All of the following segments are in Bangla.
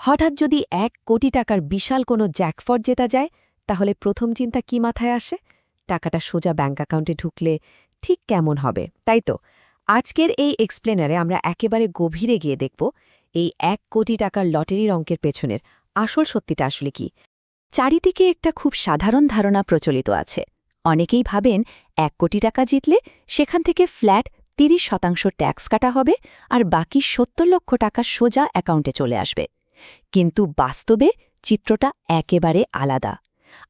হঠাৎ যদি 1 কোটি টাকার বিশাল কোনো জ্যাকপট জেতা যায় তাহলে প্রথম চিন্তা কি মাথায় আসে? টাকাটা সোজা ব্যাঙ্ক অ্যাকাউন্টে ঢুকলে ঠিক কেমন হবে, তাই তো? আজকের এই এক্সপ্লেনারে আমরা একেবারে গভীরে গিয়ে দেখব এই 1 কোটি টাকার লটারির অঙ্কের পেছনের আসল সত্যিটা আসলে কি। চারিদিকে একটা খুব সাধারণ ধারণা প্রচলিত আছে। অনেকেই ভাবেন 1 কোটি টাকা জিতলে সেখান থেকে ফ্ল্যাট 30% ট্যাক্স কাটা হবে আর বাকি 70 লক্ষ টাকা সোজা অ্যাকাউন্টে চলে আসবে। কিন্তু বাস্তবে চিত্রটা একেবারে আলাদা।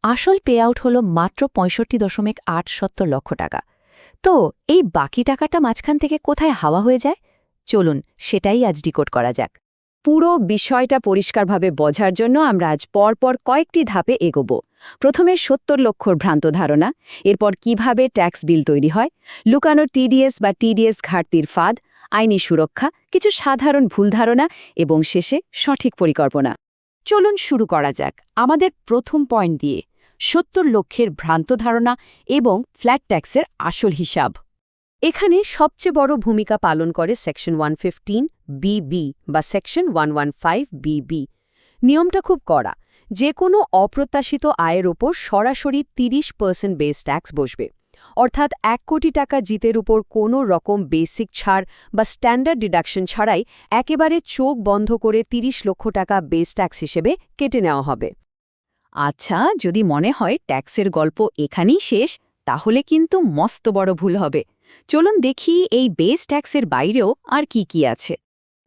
আসল পেআউট হল মাত্র 65.87 লক্ষ টাকা। তো এই বাকি টাকাটা মাঝখান থেকে কোথায় হাওয়া হয়ে যায়? চলুন সেটাই আজ ডিকোড করা যাক। পুরো বিষয়টা পরিষ্কারভাবে বোঝার জন্য আমরা আজ পরপর কয়েকটি ধাপে এগোব। প্রথমে 70 লক্ষর ভ্রান্ত ধারণা, এরপর কিভাবে ট্যাক্স বিল তৈরি হয়, লুকানো টিডিএস বা টিডিএস ঘাটতির ফাঁদ, আইনি সুরক্ষা, কিছু সাধারণ ভুল ধারণা এবং শেষে সঠিক পরিকল্পনা। চলুন শুরু করা যাক আমাদের প্রথম পয়েন্ট দিয়ে, 70 লক্ষের ভ্রান্ত ধারণা এবং ফ্ল্যাট ট্যাক্সের আসল হিসাব। এখানে সবচেয়ে বড় ভূমিকা পালন করে সেকশন 115 বিবি বা সেকশন 115 বিবি। নিয়মটা খুব কড়া। যে কোনো অপ্রত্যাশিত আয়ের ওপর সরাসরি 30% বেস ট্যাক্স বসবে। অর্থাৎ 1 কোটি টাকা জিতের উপর কোনো রকম বেসিক ছাড় বা স্ট্যান্ডার্ড ডিডাকশন ছাড়াই একেবারে চোখ বন্ধ করে 30 লক্ষ টাকা বেস ট্যাক্স হিসেবে কেটে নেওয়া হবে। আচ্ছা, যদি মনে হয় ট্যাক্সের গল্প এখানেই শেষ, তাহলে কিন্তু মস্ত বড় ভুল হবে। চলুন দেখি এই বেস ট্যাক্সের বাইরেও আর কি কি আছে।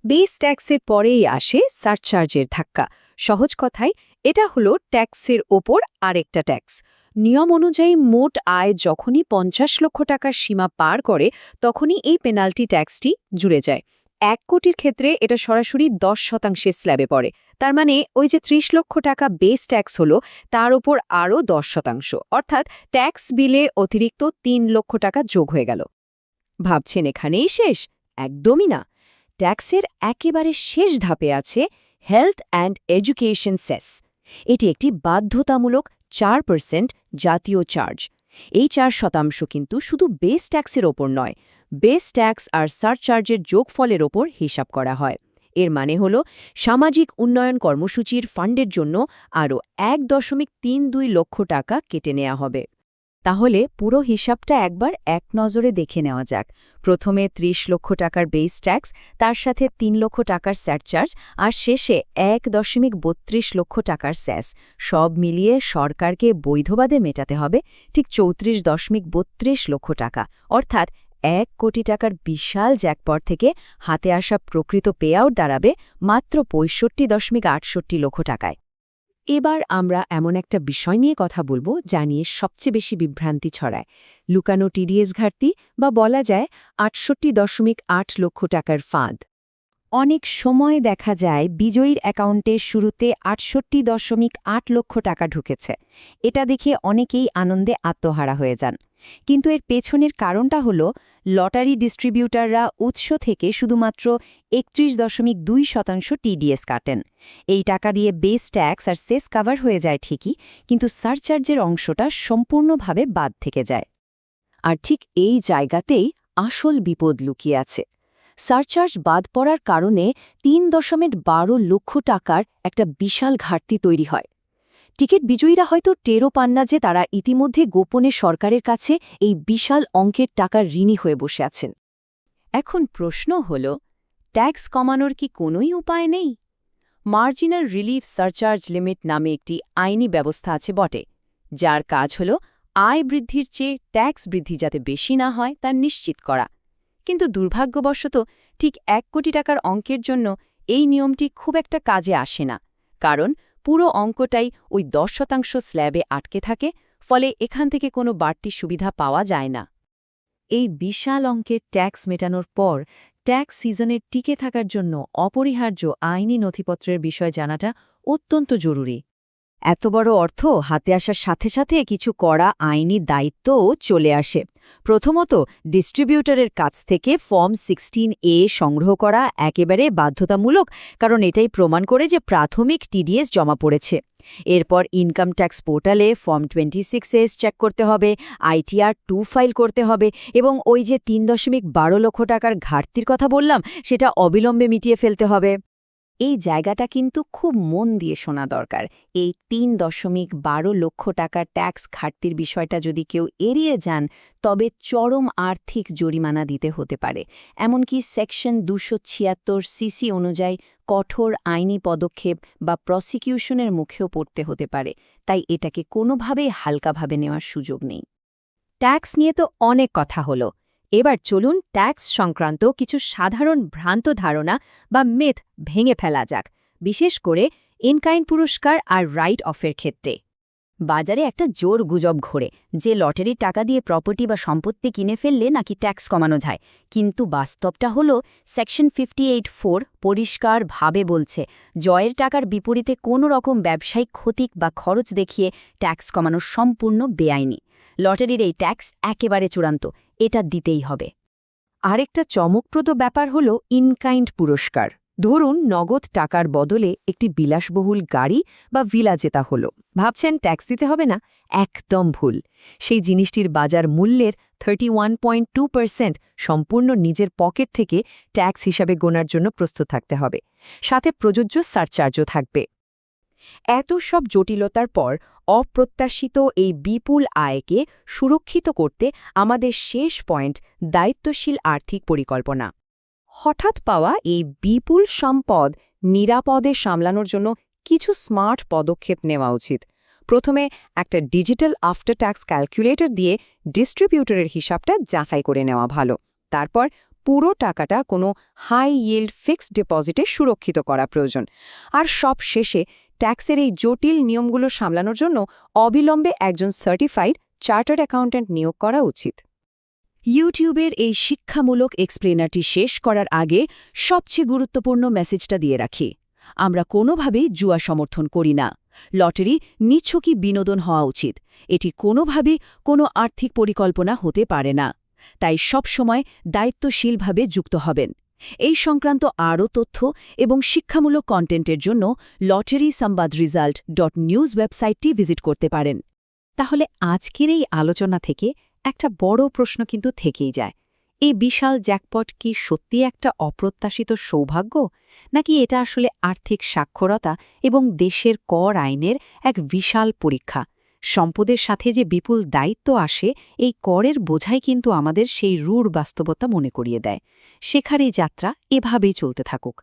বেস ট্যাক্সের পরেই আসে সারচার্জের ধাক্কা। সহজ কথায় এটা হলো ট্যাক্সের ওপর আরেকটা ট্যাক্স। নিয়ম অনুযায়ী মোট আয় যখনই 50 লক্ষ টাকার সীমা পার করে তখনই এই পেনাল্টি ট্যাক্সটি জুড়ে যায়। 1 কোটির ক্ষেত্রে এটা সরাসরি 10% স্ল্যাবে পড়ে। তার মানে ওই যে 30 লক্ষ টাকা বেস ট্যাক্স হলো তার ওপর আরও 10%, অর্থাৎ ট্যাক্স বিলে অতিরিক্ত 3 লক্ষ টাকা যোগ হয়ে গেল। ভাবছেন এখানেই শেষ? একদমই না। ট্যাক্সের একেবারে শেষ ধাপে আছে হেলথ অ্যান্ড এডুকেশন সেস। এটি একটি বাধ্যতামূলক 4% জাতীয় চার্জ। এই 4% কিন্তু শুধু বেস ট্যাক্সের ওপর নয়, বেস ট্যাক্স আর সারচার্জের যোগফলের ওপর হিসাব করা হয়। এর মানে হল সামাজিক উন্নয়ন কর্মসূচির ফান্ডের জন্য আরও 1.32 লক্ষ টাকা কেটে নেওয়া হবে। তাহলে পুরো হিসাবটা একবার এক নজরে দেখে নেওয়া যাক। প্রথমে 30 লক্ষ টাকার বেস ট্যাক্স, তার সাথে 3 লক্ষ টাকার সারচার্জ আর শেষে 1.32 লক্ষ টাকার স্যাস। সব মিলিয়ে সরকারকে বৈধবাদে মেটাতে হবে ঠিক 34.32 লক্ষ টাকা। অর্থাৎ 1 কোটি টাকার বিশাল জ্যাকপট থেকে হাতে আসা প্রকৃত পেআউট দাঁড়াবে মাত্র 65.68 লক্ষ টাকায়। এবার আমরা এমন একটা বিষয় নিয়ে কথা বলবো যা নিয়ে সবচেয়ে বেশি বিভ্রান্তি ছড়ায়, লুকানো টিডিএস ঘাটতি বা বলা যায় 68.8 লক্ষ টাকার ফাঁদ। অনেক সময় দেখা যায় বিজয়ীর অ্যাকাউন্টে শুরুতে 68.8 লক্ষ টাকা ঢুকেছে। এটা দেখে অনেকেই আনন্দে আত্মহারা হয়ে যান। কিন্তু এর পেছনের কারণটা হলো লটারি ডিস্ট্রিবিউটাররা উৎস থেকে শুধুমাত্র 31.2% টিডিএস কাটেন। এই টাকা দিয়ে বেস ট্যাক্স আর সেস কাভার হয়ে যায় ঠিকই, কিন্তু সারচার্জের অংশটা সম্পূর্ণভাবে বাদ থেকে যায়। আর ঠিক এই জায়গাতেই আসল বিপদ লুকিয়ে আছে। সারচার্জ বাদ পড়ার কারণে 3.12 লক্ষ টাকার একটা বিশাল ঘাটতি তৈরি হয়। টিকিট বিজয়ীরা হয়তো টেরও পান না যে তারা ইতিমধ্যে গোপনে সরকারের কাছে এই বিশাল অঙ্কের টাকার ঋণী হয়ে বসে আছেন। এখন প্রশ্ন হল, ট্যাক্স কমানোর কি কোনোই উপায় নেই? মার্জিনাল রিলিফ সারচার্জ লিমিট নামে একটি আইনি ব্যবস্থা আছে বটে, যার কাজ হল আয় বৃদ্ধির চেয়ে ট্যাক্স বৃদ্ধি যাতে বেশি না হয় তা নিশ্চিত করা। কিন্তু দুর্ভাগ্যবশত ঠিক 1 কোটি টাকার অঙ্কের জন্য এই নিয়মটি খুব একটা কাজে আসে না, কারণ পুরো অঙ্কটাই ওই 10% স্ল্যাবে আটকে থাকে, ফলে এখান থেকে কোনো বাড়তি সুবিধা পাওয়া যায় না। এই বিশাল অঙ্কের ট্যাক্স মেটানোর পর ট্যাক্স সিজনে টিকে থাকার জন্য অপরিহার্য আইনি নথিপত্রের বিষয় জানাটা অত্যন্ত জরুরি। এত বড় অর্থ হাতে আসার সাথে সাথে কিছু কড়া আইনি দায়িত্বও চলে আসে। প্রথমত, ডিস্ট্রিবিউটরের কাছ থেকে ফর্ম 16A সংগ্রহ করা একেবারে বাধ্যতামূলক, কারণ এটাই প্রমাণ করে যে প্রাথমিক টিডিএস জমা পড়েছে। এরপর ইনকাম ট্যাক্স পোর্টালে ফর্ম 26S চেক করতে হবে, ITR 2 ফাইল করতে হবে এবং ওই যে 3.12 লক্ষ টাকার ঘাটতির কথা বললাম সেটা অবিলম্বে মিটিয়ে ফেলতে হবে। এই জায়গাটা কিন্তু খুব মন দিয়ে শোনা দরকার। এই ৩.১২ লক্ষ টাকার ট্যাক্স ঘাটতির বিষয়টা যদি কেউ এড়িয়ে যান, তবে চরম আর্থিক জরিমানা দিতে হতে পারে। এমনকি সেকশন ২৭৬ সিসি অনুযায়ী কঠোর আইনি পদক্ষেপ বা প্রসিকিউশনের মুখেও পড়তে হতে পারে। তাই এটাকে কোনোভাবেই হালকাভাবে নেওয়ার সুযোগ নেই। ট্যাক্স নিয়ে তো অনেক কথা হলো। এবার চলুন ট্যাক্স সংক্রান্ত কিছু সাধারণ ভ্রান্ত ধারণা বা মিথ ভেঙে ফেলা যাক, বিশেষ করে ইনকাইন্ড পুরস্কার আর রাইট অফের ক্ষেত্রে। বাজারে একটা জোর গুজব ঘোরে যে লটারির টাকা দিয়ে প্রপার্টি বা সম্পত্তি কিনে ফেললে নাকি ট্যাক্স কমানো যায়, কিন্তু বাস্তবটা হলো সেকশন 58(4) পরিষ্কারভাবে বলছে জয়ের টাকার বিপরীতে কোনো রকম ব্যবসায়িক ক্ষতি বা খরচ দেখিয়ে ট্যাক্স কমানো সম্পূর্ণ বেআইনি। লটারির এই ট্যাক্স একেবারে চূড়ান্ত, এটা দিতেই হবে। আরেকটা চমকপ্রদ ব্যাপার হল ইনকাইন্ড পুরস্কার। ধরুন নগদ টাকার বদলে একটি বিলাসবহুল গাড়ি বা ভিলা জেতা হল। ভাবছেন ট্যাক্স দিতে হবে না? একদম ভুল। সেই জিনিসটির বাজার মূল্যের 31.2% সম্পূর্ণ নিজের পকেট থেকে ট্যাক্স হিসাবে গোনার জন্য প্রস্তুত থাকতে হবে। সাথে প্রযোজ্য সারচার্জও থাকবে। এত সব জটিলতার পর অপ্রত্যাশিত এই বিপুল আয়কে সুরক্ষিত করতে আমাদের শেষ পয়েন্ট দায়িত্বশীল আর্থিক পরিকল্পনা। হঠাৎ পাওয়া এই বিপুল সম্পদ নিরাপদে সামলানোর জন্য কিছু স্মার্ট পদক্ষেপ নেওয়া উচিত। প্রথমে একটা ডিজিটাল আফটার ট্যাক্স ক্যালকুলেটর দিয়ে ডিস্ট্রিবিউটরের হিসাবটা যাচাই করে নেওয়া ভালো। তারপর পুরো টাকাটা কোনো হাই ইল্ড ফিক্সড ডিপোজিটে সুরক্ষিত করা প্রয়োজন। আর সব শেষে ট্যাক্সের এই জটিল নিয়মগুলো সামলানোর জন্য অবিলম্বে একজন সার্টিফাইড চার্টার্ড অ্যাকাউন্ট্যান্ট নিয়োগ করা উচিত। ইউটিউবের এই শিক্ষামূলক এক্সপ্লেনারটি শেষ করার আগে সবচেয়ে গুরুত্বপূর্ণ মেসেজটা দিয়ে রাখি। আমরা কোনোভাবেই জুয়া সমর্থন করি না। লটারি নিছকই বিনোদন হওয়া উচিত। এটি কোনোভাবেই কোনো আর্থিক পরিকল্পনা হতে পারে না। তাই সবসময় দায়িত্বশীলভাবে যুক্ত হবেন। এই সংক্রান্ত আরও তথ্য এবং শিক্ষামূলক কন্টেন্টের জন্য lotterysambaadresult.news ওয়েবসাইটটি ভিজিট করতে পারেন। তাহলে আজকের এই আলোচনা থেকে একটা বড় প্রশ্ন কিন্তু থেকেই যায়। এই বিশাল জ্যাকপট কি সত্যি একটা অপ্রত্যাশিত সৌভাগ্য, নাকি এটা আসলে আর্থিক সাক্ষরতা এবং দেশের কর আইনের এক বিশাল পরীক্ষা? সম্পদের সাথে যে বিপুল দায়িত্ব আসে, এই করের বোঝাই কিন্তু আমাদের সেই রূঢ় বাস্তবতা মনে করিয়ে দেয়। শেখার এই যাত্রা এভাবেই চলতে থাকুক।